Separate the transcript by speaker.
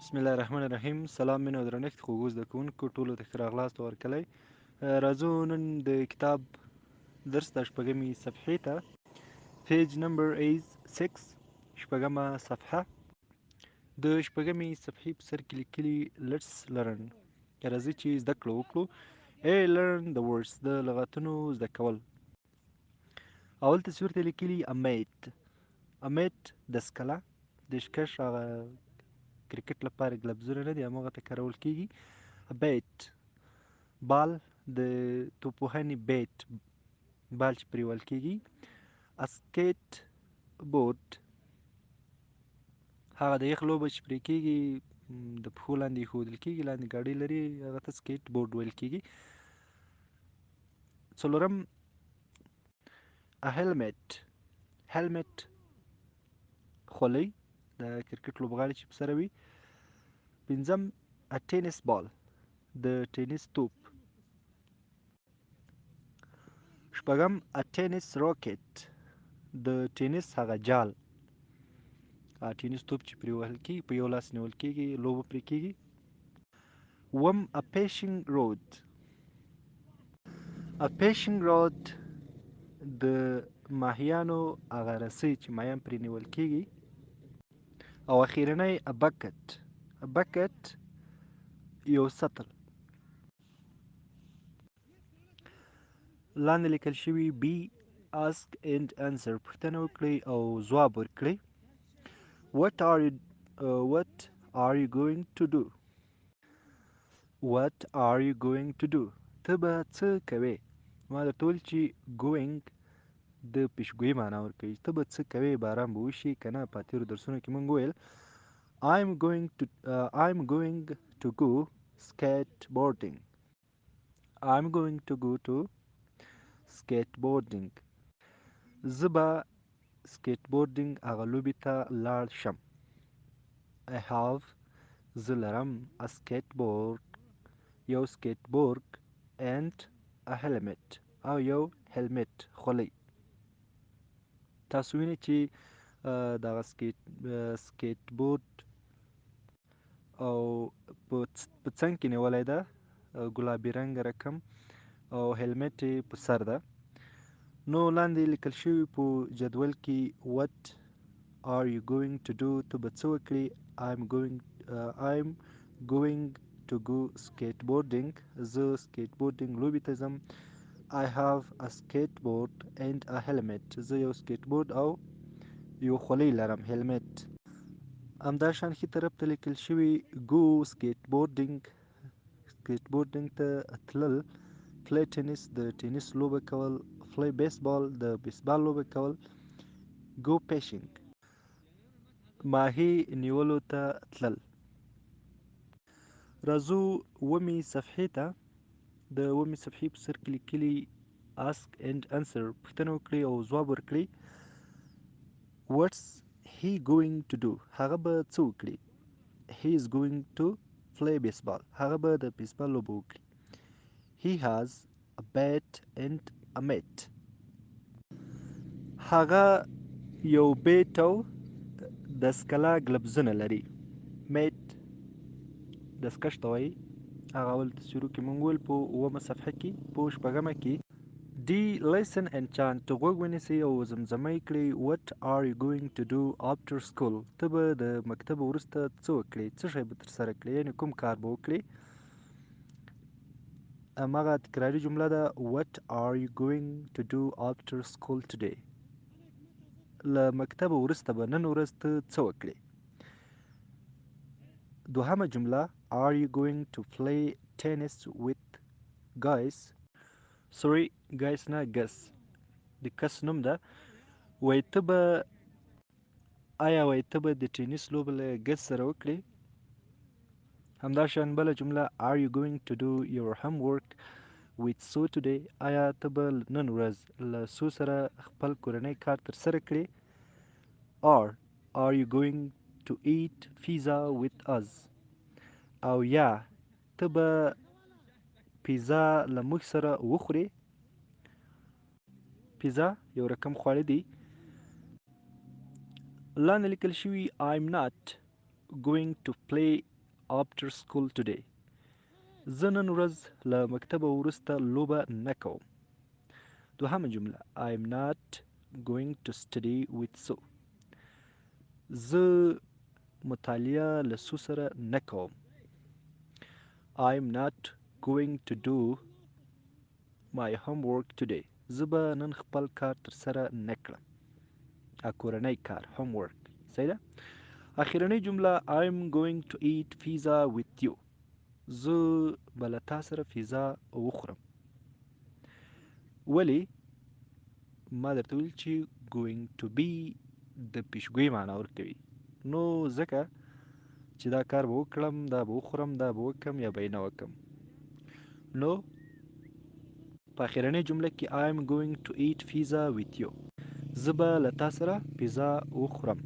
Speaker 1: بسم الله الرحمن الرحیم. سلام مینه او درنښت خوږو زده کوونکو ټولو ته ښه راغلاست ورکلی. راځو نن د کتاب درس د شپږمې صفحې ته. پیج نمبر ایز 6 شپږمه صفحه. د شپږمې صفحې په سر کې لیکلي لیټس لرن. راځئ چې زده کړه وکړو. لرن د ورډز د لغتونو زده کول. اول تصویر ته لیکلي امیت. امیت دستکله د شکش هغه کرکټ لپاره ګلبزونه نه دي، هماغه ته کارول کیږي. بیت بال د توپوهنې بیت بال چې پرېول کیږي. اسکیټ بورډ هغه د یخ لوبه چې پرې کیږي، د پښو لاندې ایښودل کیږي، لاندې ګاډۍ لري، هغه ته سکیټ بورډ ویل کیږي. څلورم هیلمټ. هیلمټ خولۍ د کرکټ لوبغاړي چې په سره وي. پنځم ټینس بال د ټینس توپ. شپږم ټینس راکټ د ټینس هغه جال، ټینس توپ چې پرې وهل کېږي، په یو لاس نیول کېږي، لوبه پرې کېږي. اووم فیشنګ رود. فیشنګ رود د ماهیانو هغه رسۍ چې ماهیان پرې نیول کېږي. او اخیرنی بکټ. بکټ یو سطل. لاندې لیکل شوي بی ask and answer پوښتنه وکړئ او ځواب ورکړئ. What are you going to do? What are you going to do? ته به څه کوې؟ ما درته ویل چې going د پیشګویي معنا ورکوي. ته به څه کوې؟ باران به وشي که نه؟ په تېرو درسونو کې موږ ویل I'm going to go skateboarding. I'm going to go to skateboarding. زه به سکیټ بورډینګ هغه لوبې ته لاړ شم. I have زه لرم a skateboard یو سکیټ بورډ and a helmet او یو هیلمټ خولۍ. تاسو وینئ چې دغه سکیټ بورډ او په څنګ کې نیولی ده، ګلابي رنګه رقم، او هیلمټ یې په سر ده. نو لاندې لیکل شوي په جدول کې what are you going to do؟ ته به څه وکړې؟ I'm going to go skateboarding. زه سکیټ بورډینګ لوبې ته ځم. I have a skateboard and a helmet. زه یو سکیټ بورډ او یو خولۍ لرم، هیلمټ. همداشان ښي طرف ته لیکل شوي go skateboarding. سکیټ بورډینګ ته تلل. play tennis د ټینس لوبه کول. play baseball د بیسبال لوبه کول. go fishing ماهی نیولو ته تلل. راځو اوومې صفحې ته. د اوومې صفحې په سر کې لیکلي ask and answer پوښتنه وکړئ او ځواب ورکړئ. what's he going to do؟ هغه به څه وکړي؟ he is going to play baseball. هغه به د بیسبال لوبه وکړي. he has a bat and a mitt. هغه یو بیټ او دستکله ګلبزونه لري. میټ دستکش ته وایي. هغه اول تصویرو کې مونږ ویل په اوومه صفحه کې، په شپږمه کې دی listen and chant غوږ ونیسئ او زمزمه یې کړئ. what are you going to do after school؟ ته به د مکتب وروسته څه وکړې؟ څه شی به ترسره کړې؟ یعنې کوم کار به وکړې؟ هماغه تکراري جمله ده what are you going to do after school today؟ له مکتب وروسته به نن ورځ ته څه وکړې؟ دوهمه جمله are you going to play tennis with guys؟ sorry guys نه ګس، د کس نوم ده. وایي ته به د ټینس لوبه له ګس سره وکړې؟ همداشان بله جمله are you going to do your homework with Sue today؟ آیا ته به نن ورځ له سو سره خپل کورنی کار ترسره کړې؟ or are you going to eat pizza with us؟ او یا ته به پیزا له موږ سره وخورې؟ پیزا یو رقم خواړه دي. لاندې لیکل شوي I'm not going to play after school today. زه نن ورځ له مکتبه وروسته لوبه نه کوم. دوهمه جمله I'm not going to study with Sue. زه مطالعه له سو سره نه کوم. I'm not going to do my homework today. زه به نن خپل کار ترسره نه کړم. کورنی کار homework صحیح ده. اخرنۍ جمله I'm going to eat pizza with you. زه به له تا سره پیزا وخورم. ولی ما درته ویل چې going to be د پیشګویي معنا ورکوي، نو ځکه چې دا کار به وکړم، دا به وخورم، دا به وکم یا به یې نه وکم. نو په اخرنۍ جمله کې I'm going to eat pizza with you. زه به له تا سره پیزا وخورم.